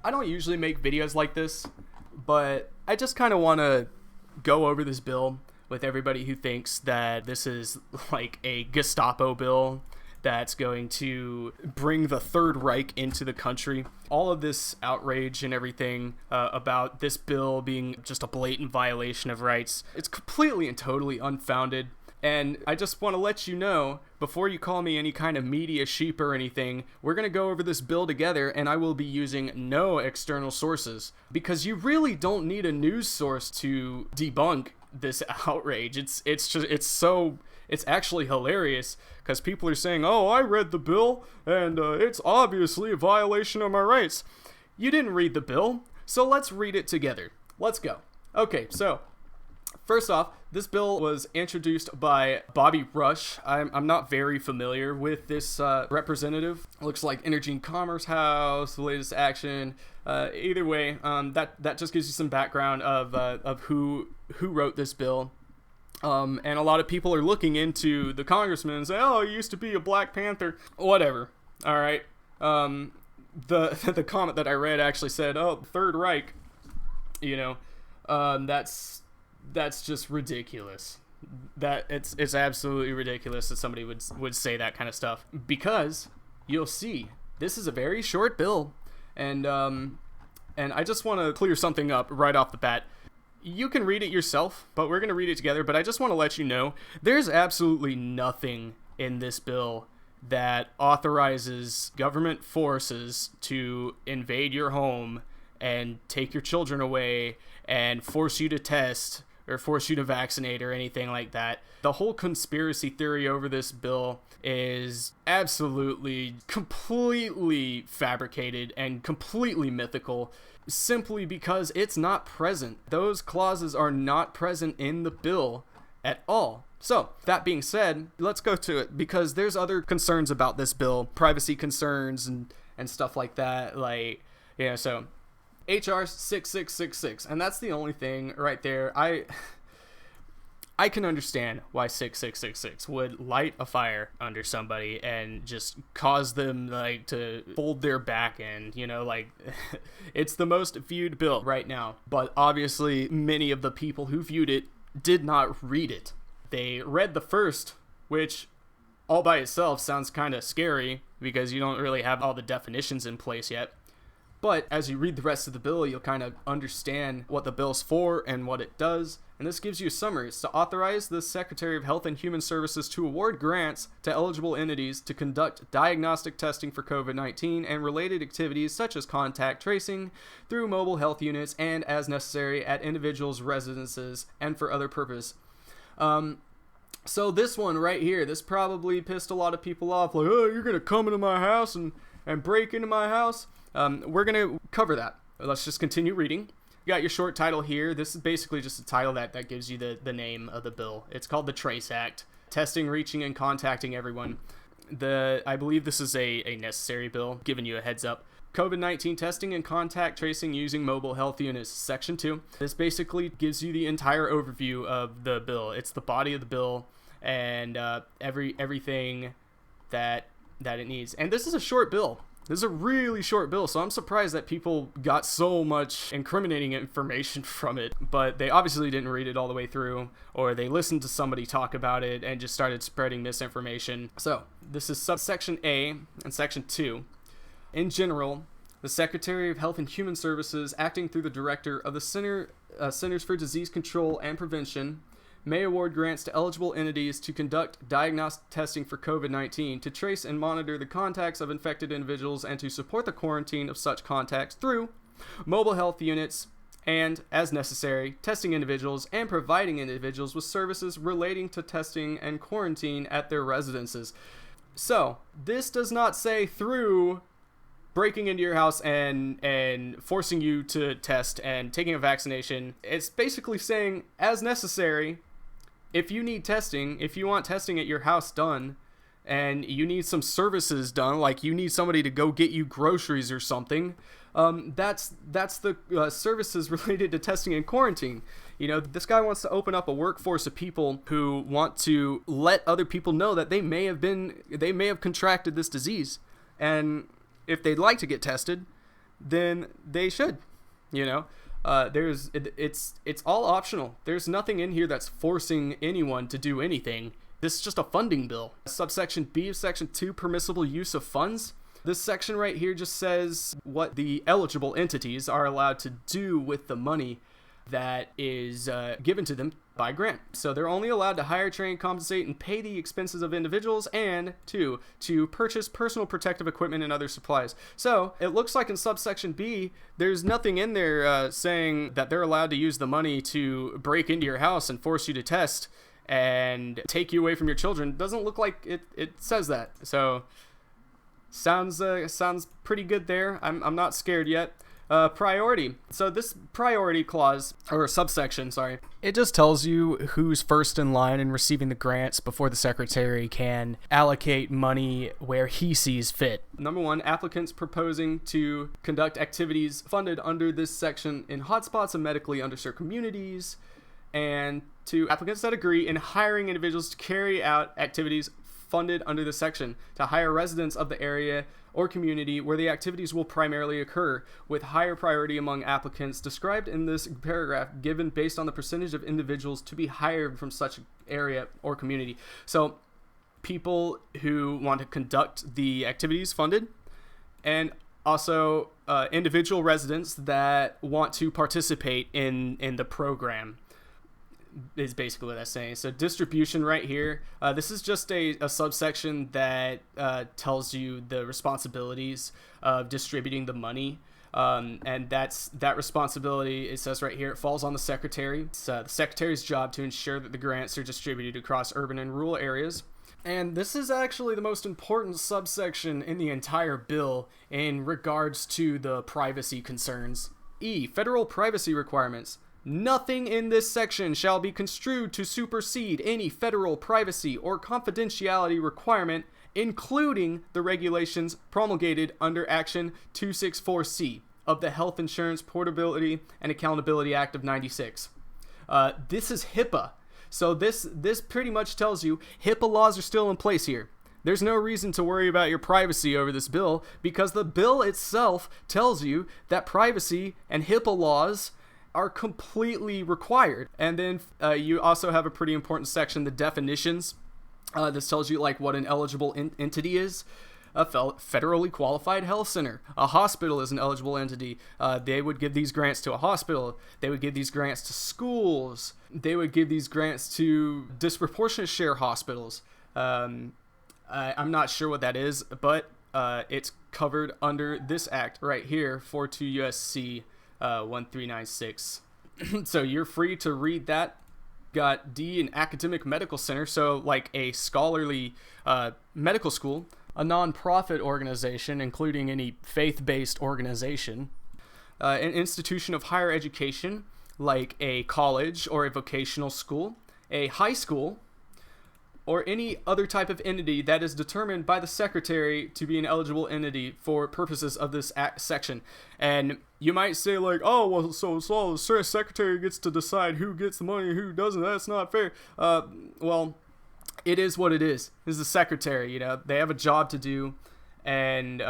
I don't usually make videos like this, but I just kind of want to go over this bill with everybody who thinks that this is like a Gestapo bill that's going to bring the Third Reich into the country. All of this outrage and everything about this bill being just a blatant violation of rights, it's completely and totally unfounded. And I just want to let you know, before you call me any kind of media sheep or anything, we're going to go over this bill together, and I will be using no external sources, because you really don't need a news source to debunk this outrage. It's actually hilarious, because people are saying, oh, I read the bill, and it's obviously a violation of my rights. You didn't read the bill, so let's read it together. Let's go. Okay, so first off, this bill was introduced by Bobby Rush. I'm not very familiar with this representative. Looks like Energy and Commerce House, the latest action. Either way, that just gives you some background of who wrote this bill. And a lot of people are looking into the congressman and say, oh, he used to be a Black Panther. Whatever. All right. The comment that I read actually said, oh, Third Reich. You know, that's just ridiculous. That it's absolutely ridiculous that somebody would say that kind of stuff, because you'll see this is a very short bill, and I just want to clear something up right off the bat. You can read it yourself, but we're going to read it together. But I just want to let you know there's absolutely nothing in this bill that authorizes government forces to invade your home and take your children away and force you to test or force you to vaccinate or anything like that. The whole conspiracy theory over this bill is absolutely, completely fabricated and completely mythical, simply because it's not present. Those clauses are not present in the bill at all. So, that being said, let's go to it, because there's other concerns about this bill, privacy concerns and stuff like that. Like, you know, so HR 6666, and that's the only thing right there. I can understand why 6666 would light a fire under somebody and just cause them like to fold their back end, you know, like it's the most viewed bill right now. But obviously many of the people who viewed it did not read it. They read the first, which all by itself sounds kind of scary because you don't really have all the definitions in place yet. But as you read the rest of the bill, you'll kind of understand what the bill's for and what it does. And this gives you a summary. It's to authorize the Secretary of Health and Human Services to award grants to eligible entities to conduct diagnostic testing for COVID-19 and related activities such as contact tracing through mobile health units and as necessary at individuals' residences and for other purpose. So this one right here, this probably pissed a lot of people off. Like, oh, you're going to come into my house and break into my house? We're going to cover that. Let's just continue reading. You got your short title here. This is basically just a title that gives you the name of the bill. It's called the Trace Act. Testing, reaching, and contacting everyone. I believe this is a necessary bill, giving you a heads up. COVID-19 testing and contact tracing using mobile health units, Section 2. This basically gives you the entire overview of the bill. It's the body of the bill and everything that it needs. And this is a short bill. This is a really short bill, so I'm surprised that people got so much incriminating information from it, but they obviously didn't read it all the way through, or they listened to somebody talk about it and just started spreading misinformation. So, this is subsection A and section 2. In general, the Secretary of Health and Human Services, acting through the Director of the Centers for Disease Control and Prevention, may award grants to eligible entities to conduct diagnostic testing for COVID-19, to trace and monitor the contacts of infected individuals, and to support the quarantine of such contacts through mobile health units and, as necessary, testing individuals and providing individuals with services relating to testing and quarantine at their residences. So, this does not say through breaking into your house and forcing you to test and taking a vaccination. It's basically saying, as necessary, if you need testing, if you want testing at your house done, and you need some services done, like you need somebody to go get you groceries or something, that's the services related to testing and quarantine. You know, this guy wants to open up a workforce of people who want to let other people know that they may have contracted this disease, and if they'd like to get tested, then they should. You know, it's all optional. There's nothing in here that's forcing anyone to do anything. This is just a funding bill. Subsection B of Section 2, permissible use of funds. This section right here just says what the eligible entities are allowed to do with the money that is given to them by grant. So they're only allowed to hire, train, compensate, and pay the expenses of individuals, and to purchase personal protective equipment and other supplies. So it looks like in subsection B, there's nothing in there saying that they're allowed to use the money to break into your house and force you to test and take you away from your children. Doesn't look like it says that. So sounds pretty good there. I'm not scared yet. Priority. So this priority clause, or subsection, sorry, it just tells you who's first in line in receiving the grants before the secretary can allocate money where he sees fit. Number 1, applicants proposing to conduct activities funded under this section in hotspots and medically underserved communities, and 2, applicants that agree in hiring individuals to carry out activities funded under this section, to hire residents of the area or community where the activities will primarily occur, with higher priority among applicants described in this paragraph given based on the percentage of individuals to be hired from such area or community. So people who want to conduct the activities funded, and also individual residents that want to participate in the program, is basically what that's saying. So distribution right here, this is just a subsection that tells you the responsibilities of distributing the money, and that responsibility, it says right here, it falls on the secretary. It's the secretary's job to ensure that the grants are distributed across urban and rural areas. And this is actually the most important subsection in the entire bill in regards to the privacy concerns. E, federal privacy requirements. Nothing in this section shall be construed to supersede any federal privacy or confidentiality requirement, including the regulations promulgated under Action 264C of the Health Insurance Portability and Accountability Act of 96. This is HIPAA. So this pretty much tells you HIPAA laws are still in place here. There's no reason to worry about your privacy over this bill, because the bill itself tells you that privacy and HIPAA laws are completely required. And then you also have a pretty important section, the definitions. This tells you like what an eligible entity is. A federally qualified health center. A hospital is an eligible entity. They would give these grants to a hospital. They would give these grants to schools. They would give these grants to disproportionate share hospitals. I'm not sure what that is, but it's covered under this act right here, 42 USC 1396. So you're free to read that. Got D, an academic medical center, so like a scholarly medical school, a non-profit organization, including any faith-based organization, an institution of higher education, like a college or a vocational school, a high school, or any other type of entity that is determined by the secretary to be an eligible entity for purposes of this section. And you might say like, oh, well, so the secretary gets to decide who gets the money and who doesn't. That's not fair. Well, it is what it is. This is the secretary, you know, they have a job to do, and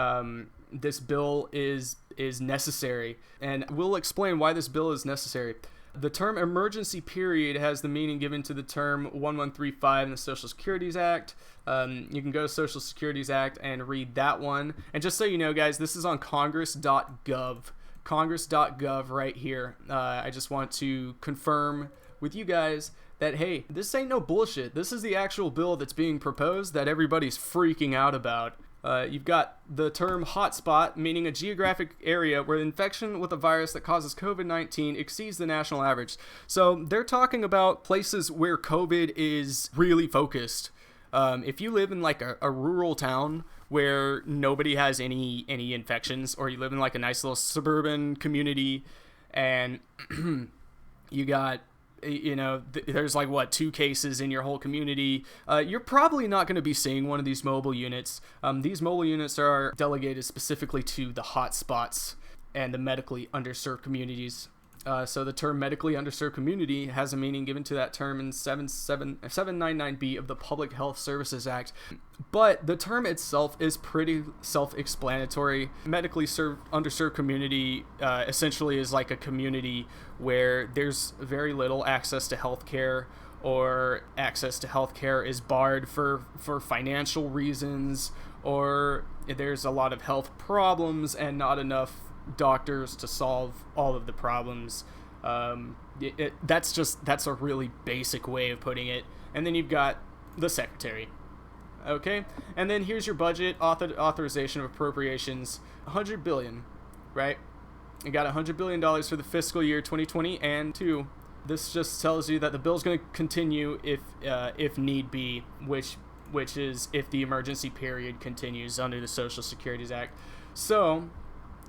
this bill is necessary. And we'll explain why this bill is necessary. The term emergency period has the meaning given to the term 1135 in the Social Securities Act. You can go to Social Securities Act and read that one. And just so you know, guys, this is on congress.gov. Congress.gov right here. I just want to confirm with you guys that, hey, this ain't no bullshit. This is the actual bill that's being proposed that everybody's freaking out about. You've got the term hotspot, meaning a geographic area where infection with a virus that causes COVID-19 exceeds the national average. So they're talking about places where COVID is really focused. If you live in like a rural town where nobody has any infections, or you live in like a nice little suburban community and you got, you know, there's like 2 cases in your whole community, you're probably not going to be seeing one of these mobile units. These mobile units are delegated specifically to the hot spots and the medically underserved communities. So the term medically underserved community has a meaning given to that term in 799B of the Public Health Services Act. But the term itself is pretty self-explanatory. Medically underserved community essentially is like a community where there's very little access to healthcare, or access to healthcare is barred for financial reasons, or there's a lot of health problems and not enough doctors to solve all of the problems. That's a really basic way of putting it. And then you've got the secretary. Okay, and then here's your budget authorization of appropriations, $100 billion, right? You got $100 billion for the fiscal year 2020 and 2. This just tells you that the bill's going to continue if need be, which is if the emergency period continues under the Social Security Act. So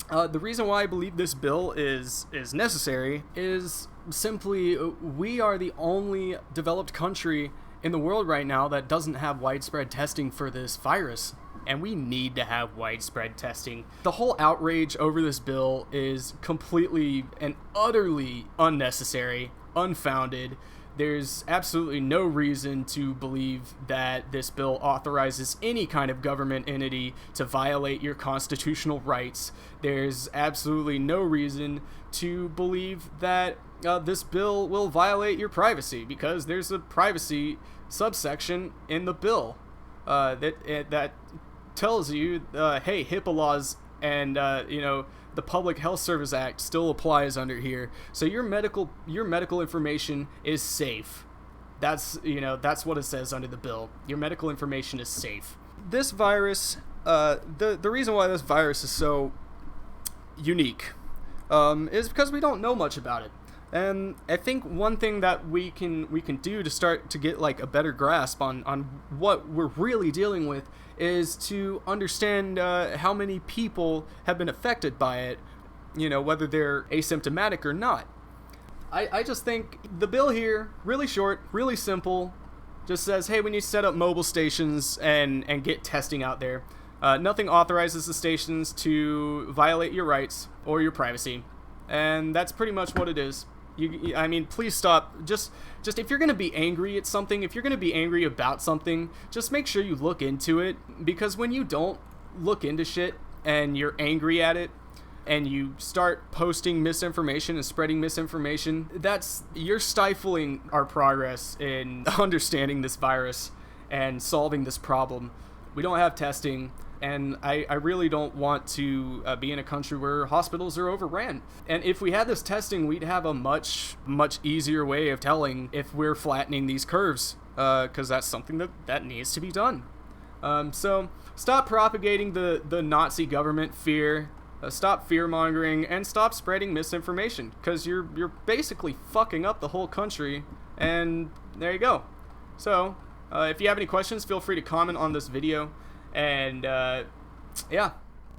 the reason why I believe this bill is necessary is simply we are the only developed country in the world right now that doesn't have widespread testing for this virus, and we need to have widespread testing. The whole outrage over this bill is completely and utterly unnecessary, unfounded. There's absolutely no reason to believe that this bill authorizes any kind of government entity to violate your constitutional rights. There's absolutely no reason to believe that this bill will violate your privacy, because there's a privacy subsection in the bill that tells you, hey, HIPAA laws and the Public Health Service Act still applies under here, so your medical information is safe. That's what it says under the bill. Your medical information is safe. This virus, the reason why this virus is so unique is because we don't know much about it. And I think one thing that we can do to start to get like a better grasp on what we're really dealing with is to understand how many people have been affected by it, whether they're asymptomatic or not. I just think the bill here, really short, really simple, just says, hey, we need to set up mobile stations and get testing out there. Nothing authorizes the stations to violate your rights or your privacy. And that's pretty much what it is. Please stop. Just if you're going to be angry at something, if you're going to be angry about something, just make sure you look into it. Because when you don't look into shit and you're angry at it and you start posting misinformation and spreading misinformation, you're stifling our progress in understanding this virus and solving this problem. We don't have testing. And I really don't want to be in a country where hospitals are overran. And if we had this testing, we'd have a much, much easier way of telling if we're flattening these curves, because that's something that needs to be done. So stop propagating the Nazi government fear, stop fear-mongering, and stop spreading misinformation, because you're basically fucking up the whole country, and there you go. So if you have any questions, feel free to comment on this video. And yeah.